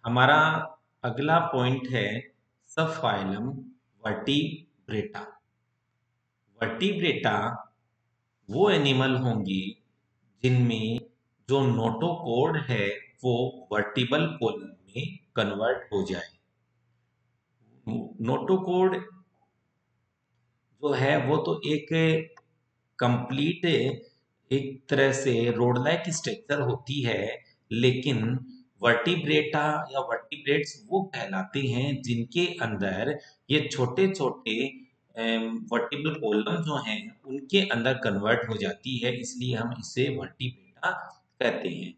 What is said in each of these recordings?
हमारा अगला पॉइंट है सब फाइलम वर्टिब्रेटा। वर्टिब्रेटा वो एनिमल होंगे जिनमें जो नोटोकॉर्ड है वो वर्टिबल कॉलम में कन्वर्ट हो जाए। नोटोकॉर्ड जो है वो तो एक कंप्लीट एक तरह से रोड लाइक स्ट्रक्चर होती है, लेकिन वर्टिब्रेटा या वर्टिब्रेट्स वो कहलाते हैं जिनके अंदर ये छोटे छोटे वर्टिब्रल कॉलम जो हैं उनके अंदर कन्वर्ट हो जाती है, इसलिए हम इसे वर्टिब्रेटा कहते हैं।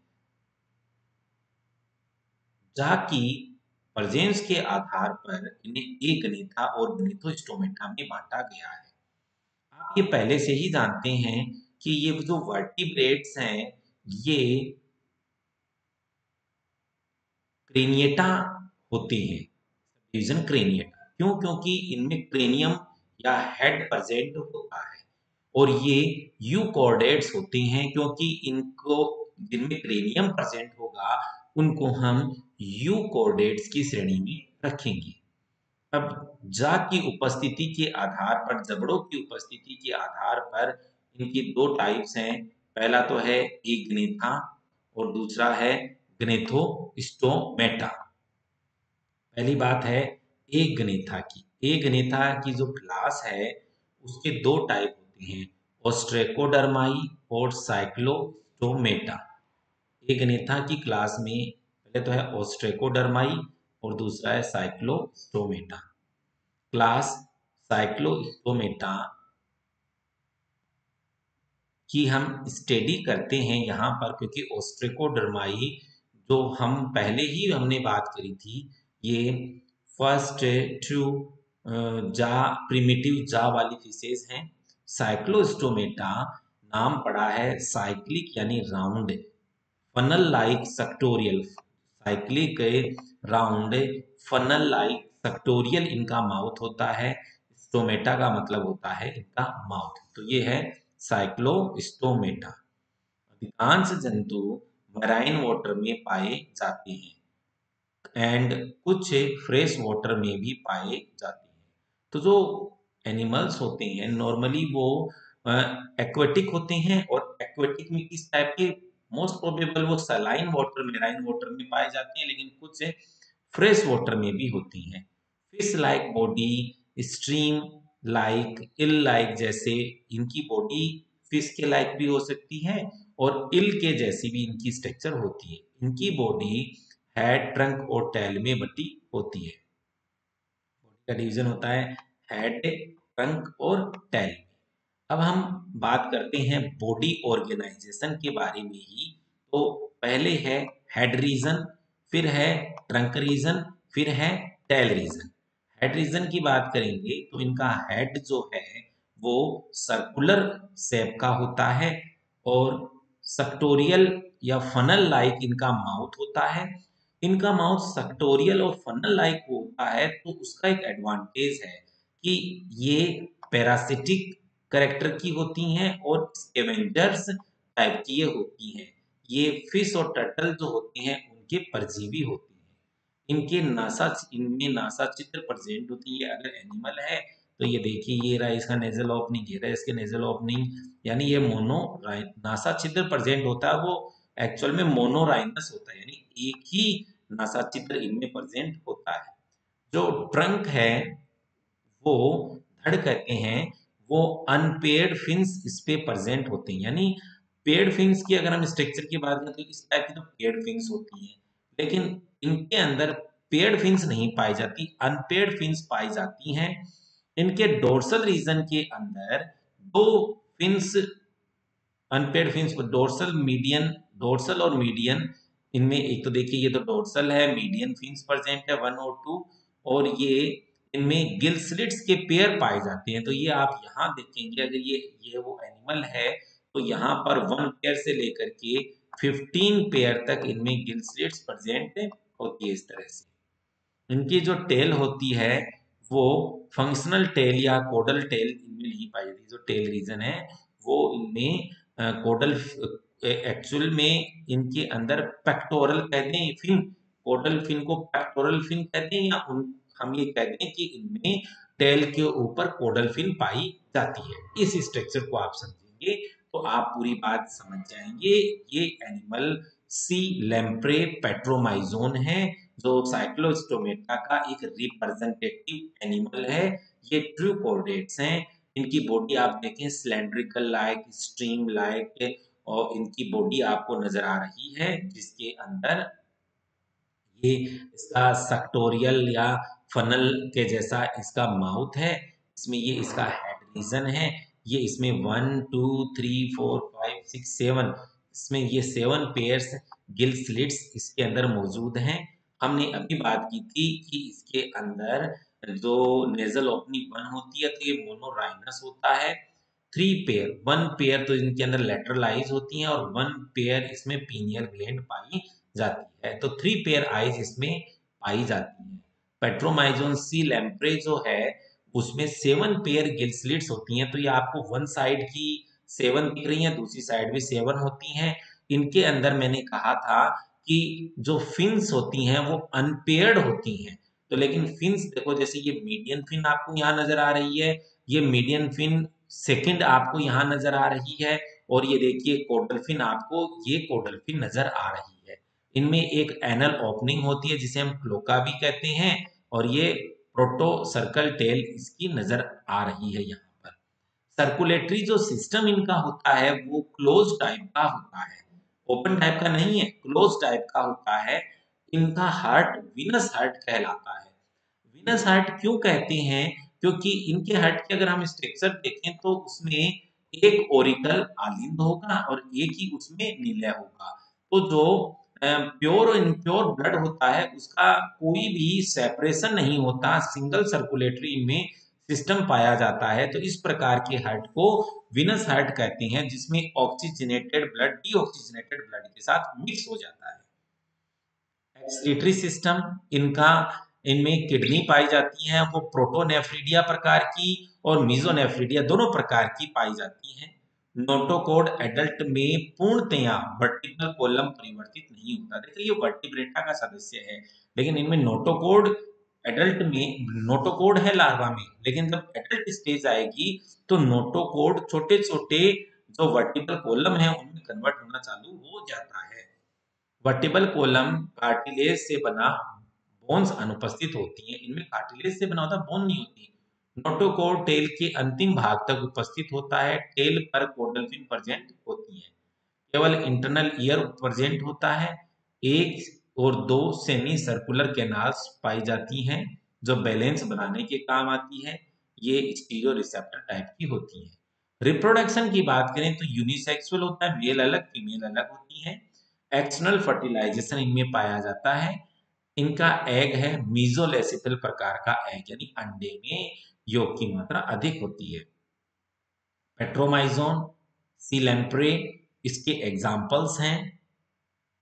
जाकि प्रेजेंस के आधार पर इन्हें अगनेथा और ग्नेथोस्टोमेटा में बांटा गया है। आप ये पहले से ही जानते हैं कि ये जो वर्टिब्रेट्स हैं ये क्रेनिएटा होते हैं। डिवीजन क्रेनिएटा क्यों? क्योंकि इनमें क्रेनियम या हेड प्रेजेंट होता है, और ये यूकॉर्डेट्स होते हैं क्योंकि इनको जिनमें क्रेनियम प्रेजेंट होगा उनको हम यूकॉर्डेट्स की श्रेणी में रखेंगे। अब जात की उपस्थिति के आधार पर, जबड़ों की उपस्थिति के आधार पर इनकी दो टाइप्स हैं। पहला तो है एग्नेथा और दूसरा है ग्नेथोस्टोमेटा। पहली बात है एग्नेथा की। एग्नेथा की जो क्लास है उसके दो टाइप होते हैं, ओस्ट्रेकोडर्माई और साइक्लोस्टोमेटा। एग्नेथा की क्लास में पहले तो है ओस्ट्रेकोडर्माई और दूसरा है साइक्लोस्टोमेटा। क्लास साइक्लोस्टोमेटा की हम स्टडी करते हैं यहाँ पर, क्योंकि ओस्ट्रेकोडर्माई जो हम पहले ही हमने बात करी थी, ये फर्स्ट टू जा प्रिमिटिव जा वाली फिशेज हैं। साइक्लोस्टोमेटा नाम पड़ा है साइक्लिक यानी round, funnel like सक्टोरियल, cyclic round funnel like सक्टोरियल इनका माउथ होता है। स्टोमेटा का मतलब होता है इनका माउथ। तो ये है साइक्लोस्टोमेटा। अधिकांश जंतु मराइन वाटर में पाए जाते हैं एंड कुछ फ्रेश वाटर में भी पाए जाते हैं। तो जो एनिमल्स होते हैं नॉर्मली वो एक्वेटिक होते हैं, और एक्वेटिक में किस टाइप के? मोस्ट प्रोबेबल वो सलाइन वाटर मेराइन वाटर में पाए जाते हैं, लेकिन कुछ फ्रेश वाटर में भी होती हैं। Fish like body, stream like, eel like जैसे इनकी बॉडी फिश के लाइक भी हो सकती है और इल के जैसी भी इनकी स्ट्रक्चर होती है। इनकी बॉडी हेड, ट्रंक और टेल में बटी होती है। बॉडी का डिवीजन होता है हेड, ट्रंक और टेल। अब हम बात करते हैं बॉडी ऑर्गेनाइजेशन के बारे में ही। तो पहले है हेड रीजन, फिर है ट्रंक रीजन, फिर है टेल रीजन। हेड रीजन की बात करेंगे तो इनका हेड जो है वो सर्कुलर शेप का होता है, और सक्टोरियल या फनल लाइक इनका माउथ होता है। इनका माउथ सक्टोरियल और फनल लाइक होता है तो उसका एक एडवांटेज है कि ये पैरासिटिक करेक्टर की होती हैं और स्कैवेंजर्स टाइप की ये होती हैं। ये फिश और टर्टल जो होती हैं उनके परजीवी होते हैं। इनमें नासा चित्र प्रेजेंट होती है। अगर एनिमल है तो ये देखिए, ये रहा इसका नेजल ओपनिंग, ये रहा इसके नेजल ओपनिंग, यानी ये मोनो नासा चित्र प्रेजेंट होता है वो एक्चुअल में मोनोराइनस होता है, यानी एक ही नासा चित्र इनमें प्रेजेंट होता है। जो ट्रंक है वो धड़ कहते हैं, वो अनपेयर्ड फिन्स इस पे प्रेजेंट होते हैं। यानी पेयर्ड फिन्स की अगर हम स्ट्रक्चर की बात करें तो इस टाइप की तो पेयर्ड फिन्स होती हैं, लेकिन इनके अंदर पेयर्ड फिन्स नहीं पाई जाती, अनपेयर्ड फिन्स पाई जाती हैं। इनके डोर्सल रीजन के अंदर दो fins, unpaired fins, dorsal median, dorsal और मीडियन, इनमें एक तो देखिए ये तो डोर्सल है, मीडियन फिन्स प्रेजेंट है 1 और 2, और ये इनमें गिल स्लिट्स के पेयर पाए जाते हैं। तो ये आप यहाँ देखेंगे, अगर ये वो एनिमल है तो यहाँ पर 1 पेयर से लेकर के 15 पेयर तक इनमें गिल स्लिट्स प्रेजेंट होती है। इस तरह से इनकी जो टेल होती है वो फंक्शनल टेल या कोडल टेल इनमें नहीं पाई जाती। जो टेल रीजन है वो इनमें कोडल, एक्चुअल में इनके अंदर पेक्टोरल कहते हैं फिन कोडल फिन को पेक्टोरल फिन कहते हैं या हम ये कहते हैं कि इनमें टेल के ऊपर कोडल फिन पाई जाती है। इस स्ट्रक्चर को आप समझेंगे तो आप पूरी बात समझ जाएंगे। ये एनिमल सी लैम्प्रे पेट्रोमाइजोन है, जो साइक्लोस्टोमेटा का एक रिप्रेजेंटेटिव एनिमल है। ये ट्रू कॉर्डेट्स हैं। इनकी बॉडी आप देखें सिलेंड्रिकल लाइक, स्ट्रीम लाइक, और इनकी बॉडी आपको नजर आ रही है जिसके अंदर ये इसका सक्टोरियल या फनल के जैसा इसका माउथ है। इसमें ये इसका हेड रीजन है। ये इसमें 1 2 3 4 5 6 7, इसमें ये 7 पेयर्स गिल स्लिट्स इसके अंदर मौजूद हैं। हमने अभी बात की थी कि इसके अंदर जो नेजल ओपनिंग 1 होती है तो ये मोनोराइनस होता है। 3 पेयर, 1 पेयर तो इनके अंदर लेटरलाइज होती हैं और 1 पेयर इसमें पीनियल ग्लैंड पाई जाती है। तो 3 पेयर आईज इसमें पाई जाती है। पेट्रोमाइजोन सी लैम्प्रे जो है उसमें 7 पेयर गिल स्लिट्स होती हैं। तो ये आपको वन साइड की 7 दिख रही हैं, दूसरी साइड भी 7 होती हैं। इनके अंदर मैंने कहा था कि जो फिन्स होती हैं वो अनपेयर्ड होती हैं। तो लेकिन फिन्स देखो, जैसे ये मीडियन फिन आपको यहाँ नजर आ रही है, ये मीडियन फिन सेकंड आपको यहाँ नजर आ रही है, और ये देखिए कोडल फिन आपको ये कोडल फिन नजर आ रही है। इनमें एक एनल ओपनिंग होती है जिसे हम क्लोका भी कहते हैं, और ये प्रोटो सर्कल टेल इसकी नजर आ रही है यहाँ पर। सर्कुलेटरी जो सिस्टम इनका होता है वो क्लोज टाइप का होता है, ओपन टाइप का नहीं है, क्लोज टाइप का होता है। इनका हार्ट विनस हार्ट कहलाता है। विनस हार्ट क्यों कहते हैं? क्योंकि इनके हार्ट के अगर हम स्ट्रक्चर देखें तो उसमें एक ओरिकल आलिंद होगा और एक ही उसमें निलय होगा। तो जो प्योर और इम्प्योर ब्लड होता है उसका कोई भी सेपरेशन नहीं होता, सिंगल सर्कुलेटरी में सिस्टम पाया जाता है। तो इस प्रकार के हार्ट को विनस हार्ट कहते हैं, जिसमें ऑक्सीजनेटेड ब्लड डीऑक्सीजनेटेड ब्लड के साथ मिक्स हो जाता है। एक्सक्रीटरी सिस्टम इनका, इनमें किडनी पाई जाती हैं, वो प्रोटोनेफ्रिडिया प्रकार की और मीजोनेफ्रिडिया दोनों प्रकार की पाई जाती हैं। नोटोकॉर्ड एडल्ट में पूर्णतया वर्टिकल कॉलम परिवर्तित नहीं होता। देखिए ये वर्टिब्रेटा का सदस्य है, लेकिन इनमें नोटोकॉर्ड एडल्ट में, नोटोकॉर्ड है लार्वा में, लेकिन जब एडल्ट स्टेज आएगी तो नोटोकॉर्ड छोटे छोटे जो वर्टिकल कॉलम है उनमें कन्वर्ट होना चालू हो जाता है। वर्टिबल कॉलम कार्टिलेज से बना बोन्स अनुपस्थित होती हैं। इनमें कार्टिलेज से बना होता बोन नहीं होती। नोटोकॉर्ड टेल के अंतिम भाग तक उपस्थित होता है। टेल पर कॉर्डल फिन प्रेजेंट होती है। केवल इंटरनल ईयर प्रेजेंट होता है। एक और दो सेमी सर्कुलर कैनाल्स पाई जाती हैं जो बैलेंस बनाने के काम आती है। ये स्टीरियो रिसेप्टर टाइप की होती है। रिप्रोडक्शन की बात करें तो यूनिसेक्सुअल होता है, मेल अलग फीमेल अलग होती है। एक्सटर्नल फर्टिलाइजेशन इनमें पाया जाता है। इनका एग है मीजोलेसिथल प्रकार का एग, यानी अंडे में योग की मात्रा अधिक होती है। पेट्रोमाइजोन, सीलेंप्रे इसके एग्जाम्पल्स हैं।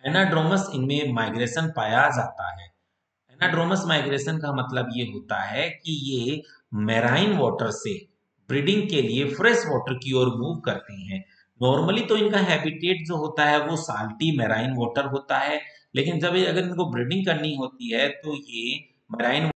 एनाड्रोमस इनमें माइग्रेशन पाया जाता है। एनाड्रोमस माइग्रेशन का मतलब ये होता है कि ये मैराइन वाटर से ब्रीडिंग के लिए फ्रेश वाटर की ओर मूव करते हैं। नॉर्मली तो इनका हैबिटेट जो होता है वो साल्टी मैराइन वाटर होता है, लेकिन जब अगर इनको ब्रीडिंग करनी होती है तो ये मैराइन